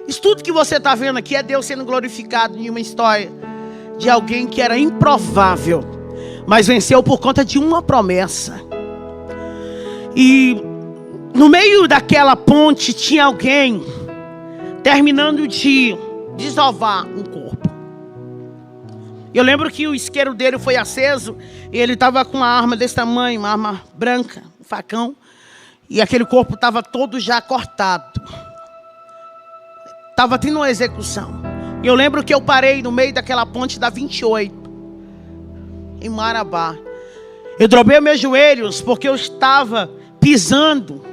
Isso tudo que você está vendo aqui é Deus sendo glorificado em uma história de alguém que era improvável, mas venceu por conta de uma promessa. E no meio daquela ponte tinha alguém terminando de desovar um corpo. Eu lembro que o isqueiro dele foi aceso e ele estava com uma arma desse tamanho, uma arma branca, um facão, e aquele corpo estava todo já cortado. Estava tendo uma execução. E eu lembro que eu parei no meio daquela ponte da 28, em Marabá. Eu dobrei meus joelhos porque eu estava pisando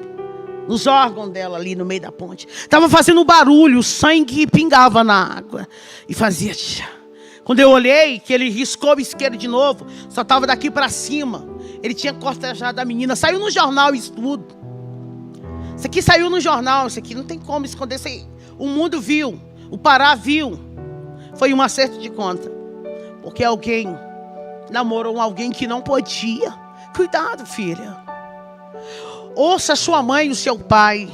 nos órgãos dela ali no meio da ponte. Estava fazendo barulho, o sangue pingava na água. E fazia... Quando eu olhei, que ele riscou o isqueiro de novo, só estava daqui para cima. Ele tinha cortejado a menina. Saiu no jornal isso tudo. Isso aqui saiu no jornal. Isso aqui não tem como esconder. Isso aí. O mundo viu. O Pará viu. Foi um acerto de conta. Porque alguém namorou alguém que não podia. Cuidado, filha. Ouça sua mãe e o seu pai.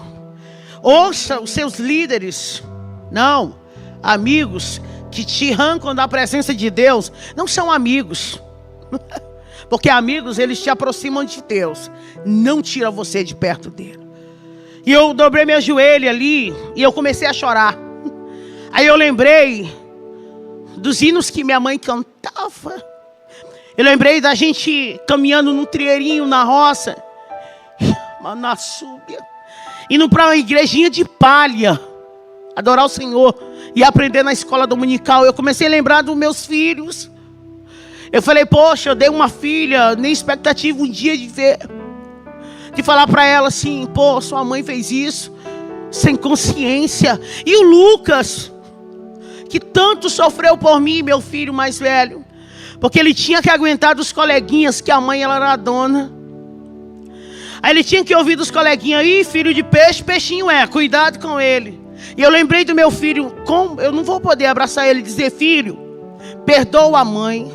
Ouça os seus líderes. Não. Amigos que te arrancam da presença de Deus não são amigos. Porque amigos, eles te aproximam de Deus. Não tira você de perto dele. E eu dobrei meu joelho ali e eu comecei a chorar. Aí eu lembrei dos hinos que minha mãe cantava. Eu lembrei da gente caminhando num trieirinho na roça, na súbia, indo para uma igrejinha de palha, adorar o Senhor e aprender na escola dominical. Eu comecei a lembrar dos meus filhos. Eu falei, poxa, eu dei uma filha, nem expectativa um dia de ver, de falar para ela assim, pô, sua mãe fez isso, sem consciência. E o Lucas, que tanto sofreu por mim, meu filho mais velho, porque ele tinha que aguentar dos coleguinhas, que a mãe ela era a dona. Aí ele tinha que ouvir dos coleguinhas, ih, filho de peixe, peixinho é, cuidado com ele. E eu lembrei do meu filho, como eu não vou poder abraçar ele e dizer, filho, perdoa a mãe.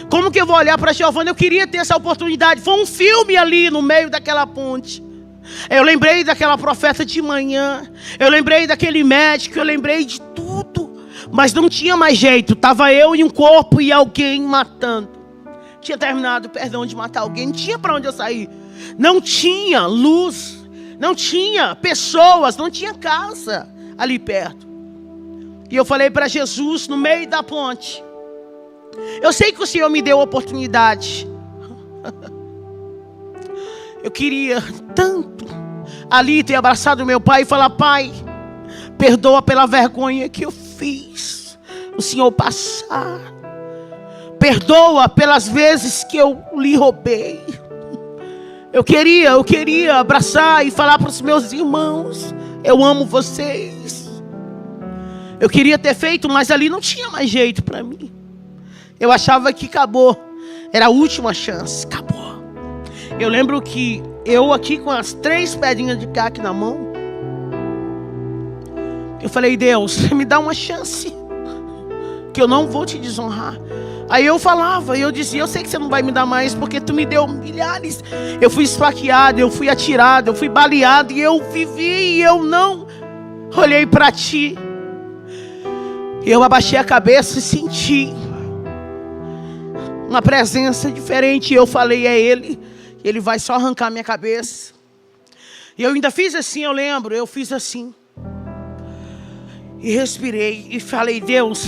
Como que eu vou olhar para Giovana? Eu queria ter essa oportunidade. Foi um filme ali no meio daquela ponte. Eu lembrei daquela profeta de manhã. Eu lembrei daquele médico. Eu lembrei de tudo. Mas não tinha mais jeito. Estava eu e um corpo e alguém matando. Tinha terminado, perdão, de matar alguém. Não tinha para onde eu sair. Não tinha luz. Não tinha pessoas. Não tinha casa ali perto. E eu falei para Jesus no meio da ponte. Eu sei que o Senhor me deu a oportunidade. Eu queria tanto ali ter abraçado meu pai e falar, pai, perdoa pela vergonha que eu fiz o Senhor passar. Perdoa pelas vezes que eu lhe roubei. Eu queria abraçar e falar para os meus irmãos, eu amo vocês. Eu queria ter feito, mas ali não tinha mais jeito para mim. Eu achava que acabou. Era a última chance. Acabou. Eu lembro que eu aqui com as 3 pedrinhas de caque na mão, eu falei, Deus, me dá uma chance, que eu não vou te desonrar. Aí eu falava, eu dizia, eu sei que você não vai me dar mais, porque tu me deu milhares. Eu fui esfaqueado, eu fui atirado, eu fui baleado, e eu vivi, e eu não olhei para ti. Eu abaixei a cabeça e senti uma presença diferente. E eu falei, é ele. Ele vai só arrancar minha cabeça. E eu ainda fiz assim, eu lembro. Eu fiz assim. E respirei. E falei, Deus,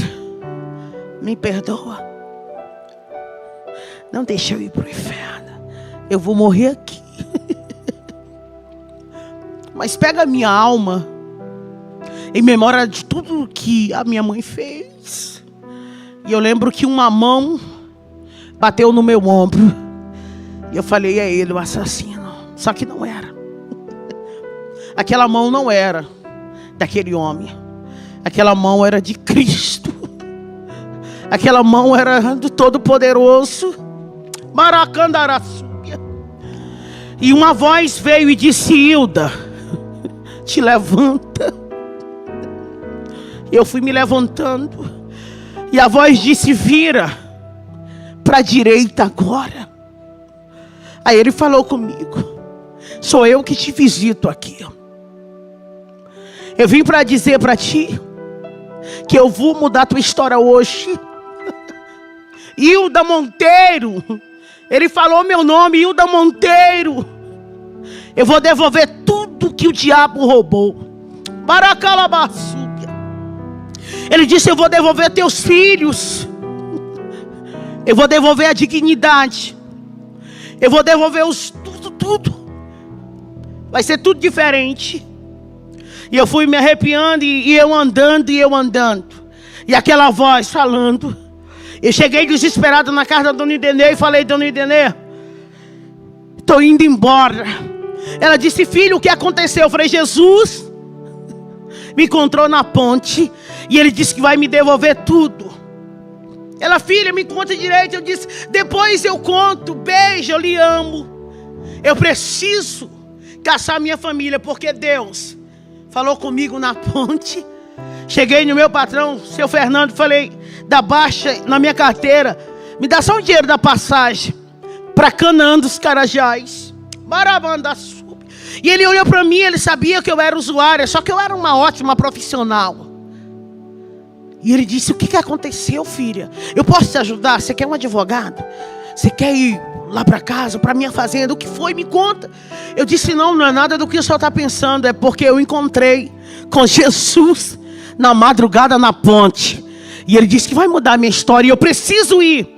me perdoa. Não deixa eu ir para o inferno. Eu vou morrer aqui. Mas pega a minha alma, em memória de tudo que a minha mãe fez. E eu lembro que uma mão bateu no meu ombro. E eu falei, é ele o assassino. Só que não era. Aquela mão não era daquele homem. Aquela mão era de Cristo. Aquela mão era do Todo-Poderoso. Maracandaraçúbia. E uma voz veio e disse, Hilda, te levanta. Eu fui me levantando. E a voz disse, vira para a direita agora. Aí ele falou comigo, sou eu que te visito aqui. Eu vim para dizer para ti que eu vou mudar tua história hoje. Hilda Monteiro. Ele falou meu nome, Hilda Monteiro. Eu vou devolver tudo que o diabo roubou. Baracalabaçúbia. Ele disse, eu vou devolver teus filhos. Eu vou devolver a dignidade. Eu vou devolver tudo. Vai ser tudo diferente. E eu fui me arrepiando, e eu andando, e eu andando. E aquela voz falando. Eu cheguei desesperado na casa da dona Idenê e falei: dona Idenê, estou indo embora. Ela disse: filho, o que aconteceu? Eu falei: Jesus me encontrou na ponte e ele disse que vai me devolver tudo. Ela: filha, me conta direito. Eu disse: depois eu conto. Beijo, eu lhe amo. Eu preciso caçar minha família, porque Deus falou comigo na ponte. Cheguei no meu patrão, seu Fernando, falei: dá baixa na minha carteira, me dá só o dinheiro da passagem para Canaã dos Carajás. Barabandaçu. E ele olhou para mim, ele sabia que eu era usuária, só que eu era uma ótima profissional. E ele disse: o que aconteceu, filha? Eu posso te ajudar? Você quer um advogado? Você quer ir lá para casa, para minha fazenda? O que foi? Me conta. Eu disse: não é nada do que o senhor está pensando. É porque eu encontrei com Jesus na madrugada na ponte. E ele disse que vai mudar a minha história e eu preciso ir.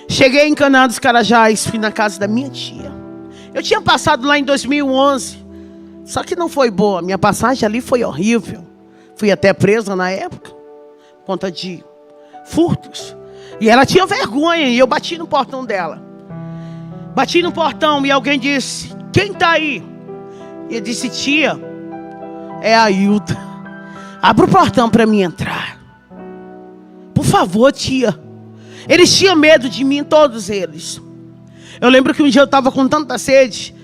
Cheguei em Canaã dos Carajás, fui na casa da minha tia. Eu tinha passado lá em 2011, só que não foi boa. Minha passagem ali foi horrível. Fui até presa na época, por conta de furtos. E ela tinha vergonha e eu bati no portão dela. Bati no portão e alguém disse: quem está aí? E eu disse: tia, é a Hilda. Abra o portão para mim entrar. Por favor, tia. Eles tinham medo de mim, todos eles. Eu lembro que um dia eu estava com tanta sede.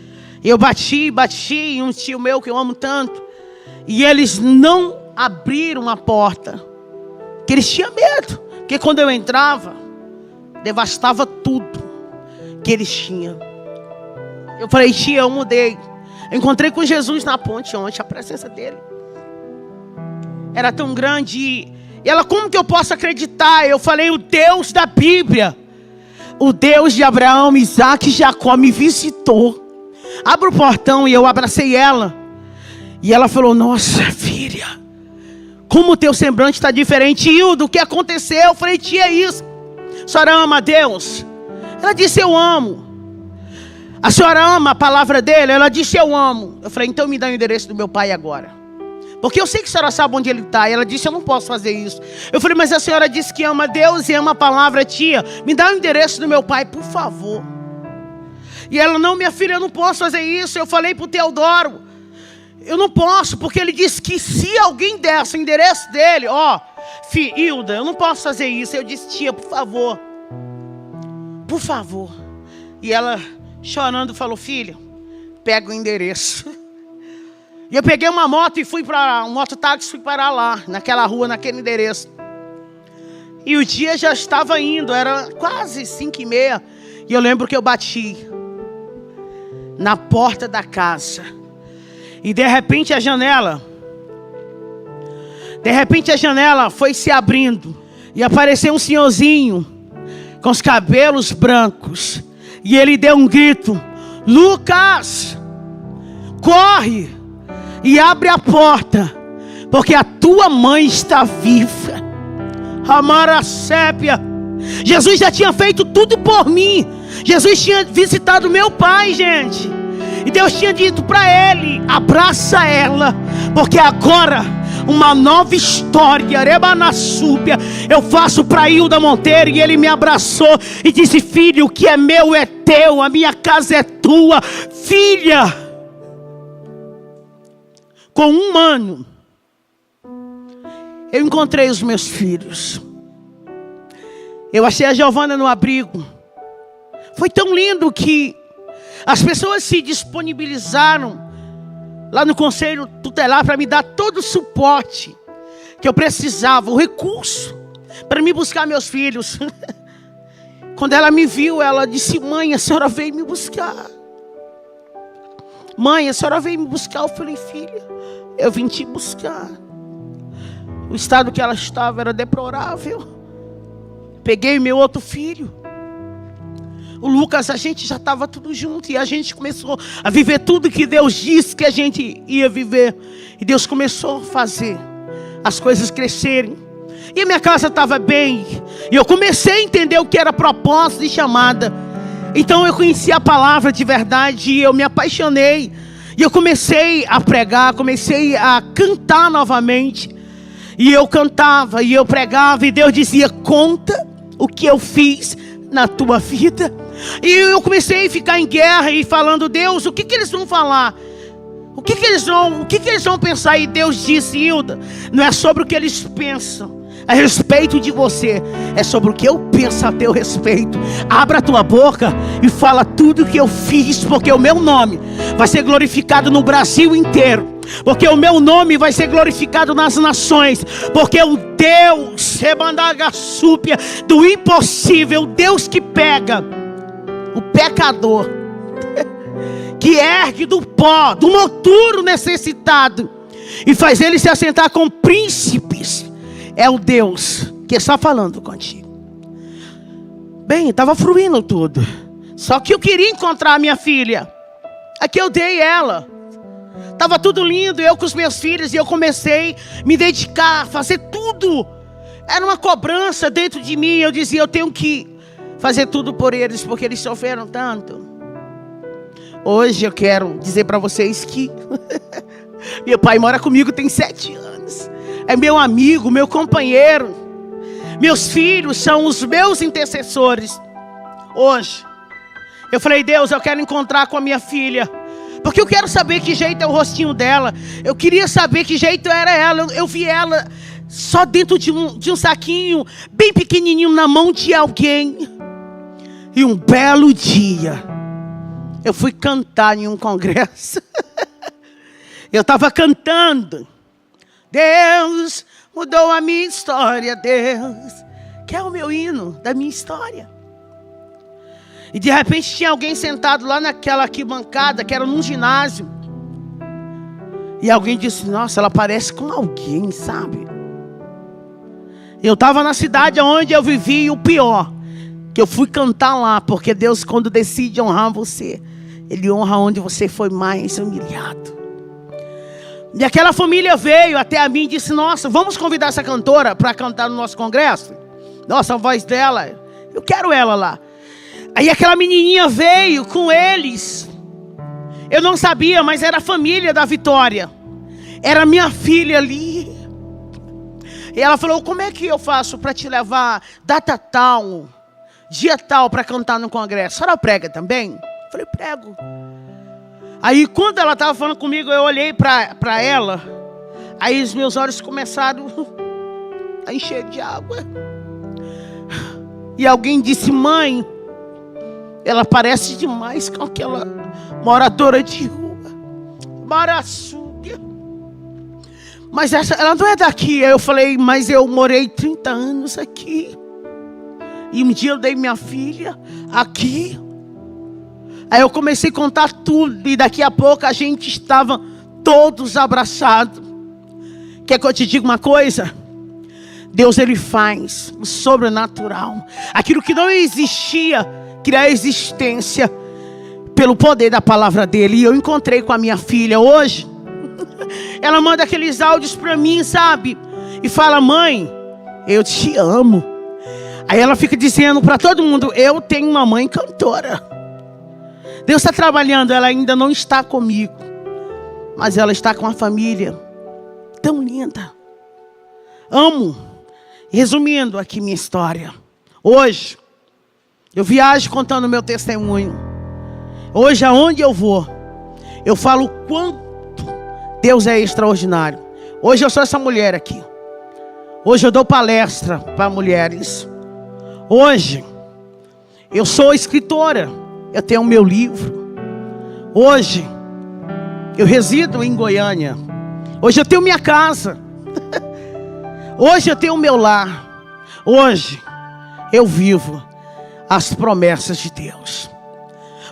E eu bati em um tio meu que eu amo tanto. E eles não abriram a porta. Porque eles tinham medo. Porque quando eu entrava, devastava tudo que eles tinham. Eu falei: tia, eu mudei. Eu encontrei com Jesus na ponte ontem, a presença dele era tão grande. E ela: como que eu posso acreditar? Eu falei: o Deus da Bíblia, o Deus de Abraão, Isaac e Jacó me visitou. Abra o portão. E eu abracei ela. E ela falou: nossa filha, como o teu semblante está diferente. Hilda, o que aconteceu? Eu falei: tia, é isso. A senhora ama a Deus? Ela disse: eu amo. A senhora ama a palavra dele? Ela disse: eu amo. Eu falei: então me dá o endereço do meu pai agora, porque eu sei que a senhora sabe onde ele está. E ela disse: eu não posso fazer isso. Eu falei: mas a senhora disse que ama Deus e ama a palavra. Tia, me dá o endereço do meu pai, por favor. E ela: não, minha filha, eu não posso fazer isso. Eu falei para o Teodoro: eu não posso, porque ele disse que se alguém desse o endereço dele, Hilda, eu não posso fazer isso. Eu disse: tia, por favor, por favor. E ela, chorando, falou: filha, pega o endereço. E eu peguei uma moto e fui para um mototáxi, fui parar lá, naquela rua, naquele endereço. E o dia já estava indo, era quase 5h30. E eu lembro que eu bati na porta da casa. E de repente a janela foi se abrindo. E apareceu um senhorzinho com os cabelos brancos. E ele deu um grito: Lucas, corre e abre a porta, porque a tua mãe está viva. Amara sépia. Jesus já tinha feito tudo por mim. Jesus tinha visitado meu pai, gente. E Deus tinha dito para ele: abraça ela, porque agora uma nova história, Rebanassúbia, eu faço para Hilda Monteiro. E ele me abraçou e disse: filho, o que é meu é teu, a minha casa é tua. Filha, com 1 ano, eu encontrei os meus filhos. Eu achei a Giovana no abrigo. Foi tão lindo que as pessoas se disponibilizaram lá no conselho tutelar para me dar todo o suporte que eu precisava, o recurso para me buscar meus filhos. Quando ela me viu, ela disse: mãe, a senhora veio me buscar. Mãe, a senhora veio me buscar. Eu falei: filha, eu vim te buscar. O estado que ela estava era deplorável. Peguei meu outro filho, o Lucas, a gente já estava tudo junto. E a gente começou a viver tudo que Deus disse que a gente ia viver. E Deus começou a fazer as coisas crescerem. E a minha casa estava bem. E eu comecei a entender o que era propósito e chamada. Então eu conheci a palavra de verdade e eu me apaixonei. E eu comecei a pregar, comecei a cantar novamente. E eu cantava, e eu pregava, e Deus dizia: conta o que eu fiz na tua vida. E eu comecei a ficar em guerra e falando: Deus, o que eles vão falar? O que eles vão pensar? E Deus disse: Hilda, não é sobre o que eles pensam a respeito de você, é sobre o que eu penso a teu respeito. Abra a tua boca e fala tudo que eu fiz, porque o meu nome vai ser glorificado no Brasil inteiro, porque o meu nome vai ser glorificado nas nações, porque o Deus do impossível, Deus que pega o pecador, que ergue do pó, do monturo necessitado, e faz ele se assentar com príncipes, é o Deus que está falando contigo. Bem, estava fluindo tudo, só que eu queria encontrar a minha filha. Aqui eu dei ela. Estava tudo lindo, eu com os meus filhos, e eu comecei a me dedicar, fazer tudo. Era uma cobrança dentro de mim. Eu dizia: eu tenho que fazer tudo por eles, porque eles sofreram tanto. Hoje eu quero dizer para vocês que meu pai mora comigo tem 7 anos. É meu amigo, meu companheiro. Meus filhos são os meus intercessores. Hoje eu falei: Deus, eu quero encontrar com a minha filha, porque eu quero saber que jeito é o rostinho dela. Eu queria saber que jeito era ela. Eu vi ela só dentro de um saquinho bem pequenininho na mão de alguém. E um belo dia eu fui cantar em um congresso. Eu estava cantando: Deus mudou a minha história, Deus, que é o meu hino da minha história. E de repente tinha alguém sentado lá naquela arquibancada, que era num ginásio. E alguém disse: nossa, ela parece com alguém, sabe? Eu estava na cidade onde eu vivi, e o pior, que eu fui cantar lá, porque Deus, quando decide honrar você, Ele honra onde você foi mais humilhado. E aquela família veio até a mim e disse: nossa, vamos convidar essa cantora para cantar no nosso congresso? Nossa, a voz dela, eu quero ela lá. Aí aquela menininha veio com eles. Eu não sabia, mas era a família da Vitória. Era minha filha ali. E ela falou: como é que eu faço para te levar data tal, dia tal, para cantar no congresso? A senhora prega também? Eu falei: prego. Aí quando ela estava falando comigo, eu olhei para ela. Aí os meus olhos começaram a encher de água. E alguém disse: mãe, ela parece demais com aquela moradora de rua, Maraçuga. Mas ela não é daqui. Aí eu falei: mas eu morei 30 anos aqui. E um dia eu dei minha filha aqui. Aí eu comecei a contar tudo. E daqui a pouco a gente estava todos abraçados. Quer que eu te diga uma coisa? Deus, Ele faz o sobrenatural. Aquilo que não existia, criar existência pelo poder da palavra dEle. E eu encontrei com a minha filha hoje. Ela manda aqueles áudios para mim, sabe? E fala: mãe, eu te amo. Aí ela fica dizendo para todo mundo: eu tenho uma mãe cantora. Deus está trabalhando. Ela ainda não está comigo, mas ela está com uma família tão linda. Amo. Resumindo aqui minha história. Hoje eu viajo contando meu testemunho. Hoje aonde eu vou, eu falo o quanto Deus é extraordinário. Hoje eu sou essa mulher aqui. Hoje eu dou palestra para mulheres. Hoje eu sou escritora. Eu tenho o meu livro. Hoje eu resido em Goiânia. Hoje eu tenho minha casa. Hoje eu tenho o meu lar. Hoje eu vivo as promessas de Deus.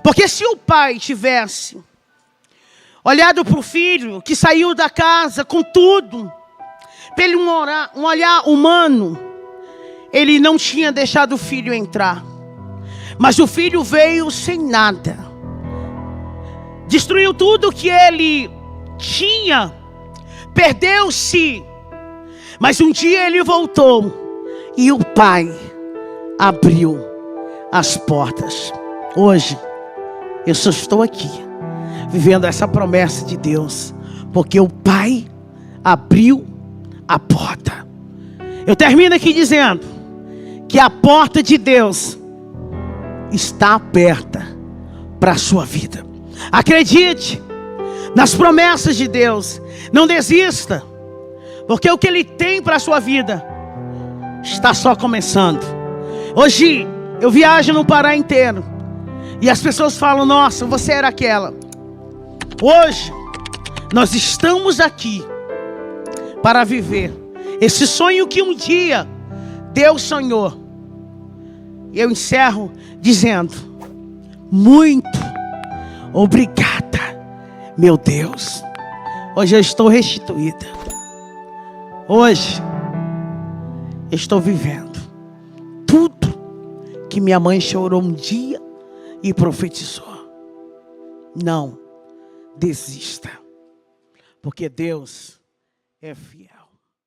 Porque se o pai tivesse olhado para o filho que saiu da casa com tudo, pelo um olhar humano, ele não tinha deixado o filho entrar. Mas o filho veio sem nada. Destruiu tudo que ele tinha. Perdeu-se. Mas um dia ele voltou. E o pai abriu as portas. Hoje eu só estou aqui vivendo essa promessa de Deus, porque o Pai abriu a porta. Eu termino aqui dizendo que a porta de Deus está aberta para a sua vida. Acredite nas promessas de Deus. Não desista, porque o que Ele tem para a sua vida está só começando. Hoje eu viajo no Pará inteiro e as pessoas falam: nossa, você era aquela. Hoje nós estamos aqui para viver esse sonho que um dia Deus sonhou. E eu encerro dizendo: muito obrigada, meu Deus. Hoje eu estou restituída. Hoje eu estou vivendo tudo que minha mãe chorou um dia e profetizou. Não desista, porque Deus é fiel.